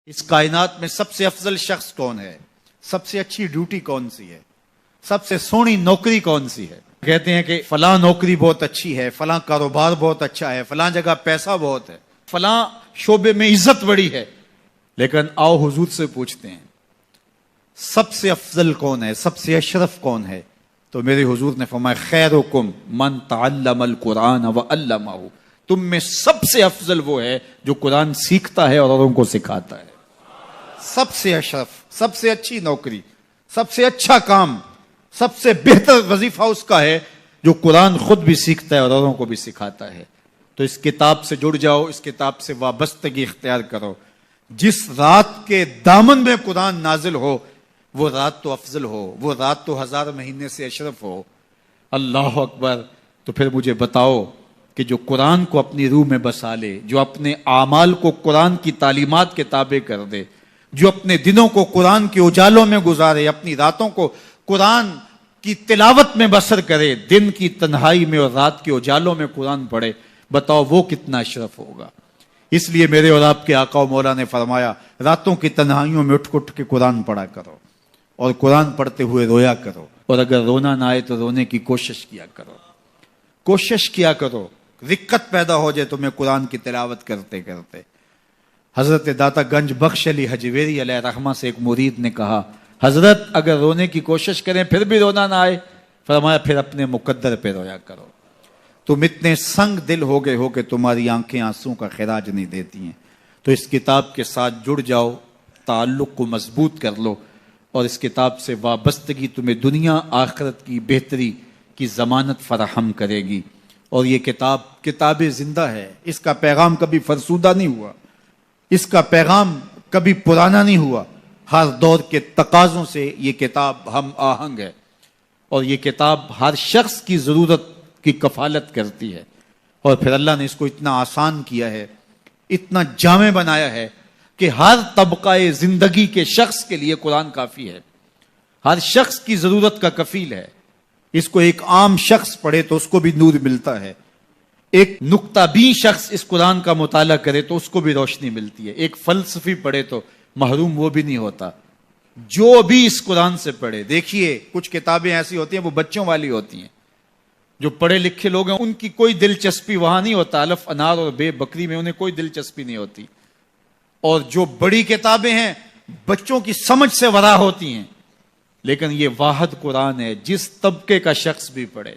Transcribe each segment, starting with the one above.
اس کائنات میں سب سے افضل شخص کون ہے؟ سب سے اچھی ڈیوٹی کون سی ہے؟ سب سے سونی نوکری کون سی ہے؟ کہتے ہیں کہ فلاں نوکری بہت اچھی ہے، فلاں کاروبار بہت اچھا ہے، فلاں جگہ پیسہ بہت ہے، فلاں شعبے میں عزت بڑی ہے. لیکن آؤ حضور سے پوچھتے ہیں سب سے افضل کون ہے، سب سے اشرف کون ہے؟ تو میرے حضور نے فرمایا خیرکم من تعلم القرآن وعلمہ، تم میں سب سے افضل وہ ہے جو قرآن سیکھتا ہے اور اوروں کو سکھاتا ہے. سب سے اشرف، سب سے اچھی نوکری، سب سے اچھا کام، سب سے بہتر وظیفہ اس کا ہے جو قرآن خود بھی سیکھتا ہے اور اوروں کو بھی سکھاتا ہے. تو اس کتاب سے جڑ جاؤ، اس کتاب سے وابستگی اختیار کرو. جس رات کے دامن میں قرآن نازل ہو وہ رات تو افضل ہو، وہ رات تو 1000 مہینے سے اشرف ہو. اللہ اکبر. تو پھر مجھے بتاؤ کہ جو قرآن کو اپنی روح میں بسا لے، جو اپنے اعمال کو قرآن کی تعلیمات کے تابع کر دے، جو اپنے دنوں کو قرآن کے اجالوں میں گزارے، اپنی راتوں کو قرآن کی تلاوت میں بسر کرے، دن کی تنہائی میں اور رات کے اجالوں میں قرآن پڑھے، بتاؤ وہ کتنا اشرف ہوگا. اس لیے میرے اور آپ کے آقا و مولا نے فرمایا راتوں کی تنہائیوں میں اٹھ کے قرآن پڑھا کرو، اور قرآن پڑھتے ہوئے رویا کرو، اور اگر رونا نہ آئے تو رونے کی کوشش کیا کرو. کوشش کیا کرو، دقت پیدا ہو جائے تمہیں قرآن کی تلاوت کرتے کرتے. حضرت داتا گنج بخش علی حجویری علیہ رحمہ سے ایک مرید نے کہا حضرت اگر رونے کی کوشش کریں پھر بھی رونا نہ آئے، فرمایا پھر اپنے مقدر پہ رویا کرو. تم اتنے سنگ دل ہو گئے ہو کہ تمہاری آنکھیں آنسوں کا خراج نہیں دیتی ہیں. تو اس کتاب کے ساتھ جڑ جاؤ، تعلق کو مضبوط کر لو، اور اس کتاب سے وابستگی تمہیں دنیا آخرت کی بہتری کی ضمانت فراہم کرے گی. اور یہ کتاب زندہ ہے، اس کا پیغام کبھی فرسودہ نہیں ہوا، اس کا پیغام کبھی پرانا نہیں ہوا. ہر دور کے تقاضوں سے یہ کتاب ہم آہنگ ہے، اور یہ کتاب ہر شخص کی ضرورت کی کفالت کرتی ہے. اور پھر اللہ نے اس کو اتنا آسان کیا ہے، اتنا جامع بنایا ہے کہ ہر طبقہ زندگی کے شخص کے لیے قرآن کافی ہے، ہر شخص کی ضرورت کا کفیل ہے. اس کو ایک عام شخص پڑھے تو اس کو بھی نور ملتا ہے، ایک نکتہ بین شخص اس قرآن کا مطالعہ کرے تو اس کو بھی روشنی ملتی ہے، ایک فلسفی پڑھے تو محروم وہ بھی نہیں ہوتا. جو بھی اس قرآن سے پڑھے، دیکھیے کچھ کتابیں ایسی ہوتی ہیں وہ بچوں والی ہوتی ہیں، جو پڑھے لکھے لوگ ہیں ان کی کوئی دلچسپی وہاں نہیں ہوتا، الف انار اور بے بکری میں انہیں کوئی دلچسپی نہیں ہوتی. اور جو بڑی کتابیں ہیں بچوں کی سمجھ سے ورا ہوتی ہیں. لیکن یہ واحد قرآن ہے، جس طبقے کا شخص بھی پڑھے،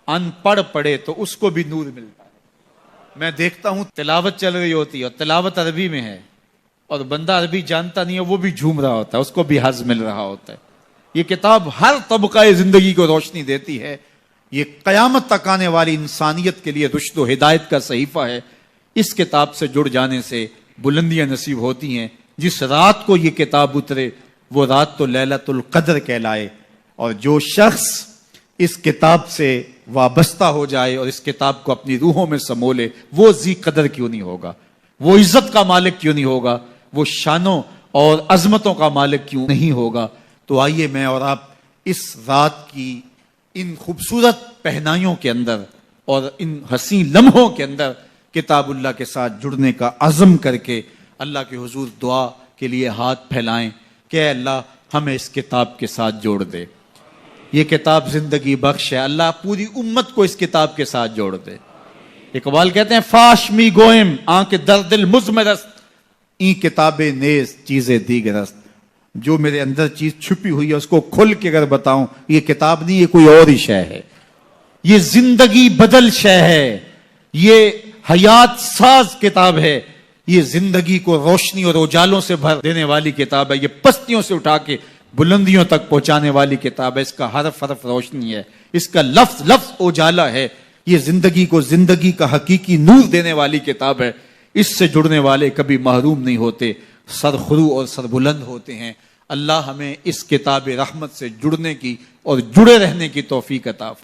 ان پڑھ پڑھے تو اس کو بھی نور ملتا ہے. میں دیکھتا ہوں تلاوت چل رہی ہوتی ہے اور تلاوت عربی میں ہے، اور بندہ عربی جانتا نہیں ہے وہ بھی جھوم رہا ہوتا ہے، اس کو بھی حظ مل رہا ہوتا ہے. یہ کتاب ہر طبقہ زندگی کو روشنی دیتی ہے. یہ قیامت تک آنے والی انسانیت کے لیے رشد و ہدایت کا صحیفہ ہے. اس کتاب سے جڑ جانے سے بلندیاں نصیب ہوتی ہیں. جس رات کو یہ کتاب اترے وہ رات تو لیلۃ القدر کہلائے. اور جو شخص اس کتاب سے وابستہ ہو جائے اور اس کتاب کو اپنی روحوں میں سمو لے، وہ ذی قدر کیوں نہیں ہوگا، وہ عزت کا مالک کیوں نہیں ہوگا، وہ شانوں اور عظمتوں کا مالک کیوں نہیں ہوگا. تو آئیے میں اور آپ اس رات کی ان خوبصورت پہنائیوں کے اندر اور ان حسین لمحوں کے اندر کتاب اللہ کے ساتھ جڑنے کا عزم کر کے اللہ کے حضور دعا کے لیے ہاتھ پھیلائیں کہ اے اللہ ہمیں اس کتاب کے ساتھ جوڑ دے. یہ کتاب زندگی بخش ہے، اللہ پوری امت کو اس کتاب کے ساتھ جوڑ دے. اقبال کہتے ہیں فاش می گوئم آنکھ در دل مزمرست، این کتاب نیز چیزیں دیگرست. جو میرے اندر چیز چھپی ہوئی ہے اس کو کھل کے اگر بتاؤں، یہ کتاب نہیں، یہ کوئی اور ہی شے ہے. یہ زندگی بدل شے ہے، یہ حیات ساز کتاب ہے، یہ زندگی کو روشنی اور اجالوں سے بھر دینے والی کتاب ہے، یہ پستیوں سے اٹھا کے بلندیوں تک پہنچانے والی کتاب ہے. اس کا حرف حرف روشنی ہے، اس کا لفظ لفظ اجالا ہے. یہ زندگی کو زندگی کا حقیقی نور دینے والی کتاب ہے. اس سے جڑنے والے کبھی محروم نہیں ہوتے، سرخرو اور سربلند ہوتے ہیں. اللہ ہمیں اس کتاب رحمت سے جڑنے کی اور جڑے رہنے کی توفیق عطا فرمائے.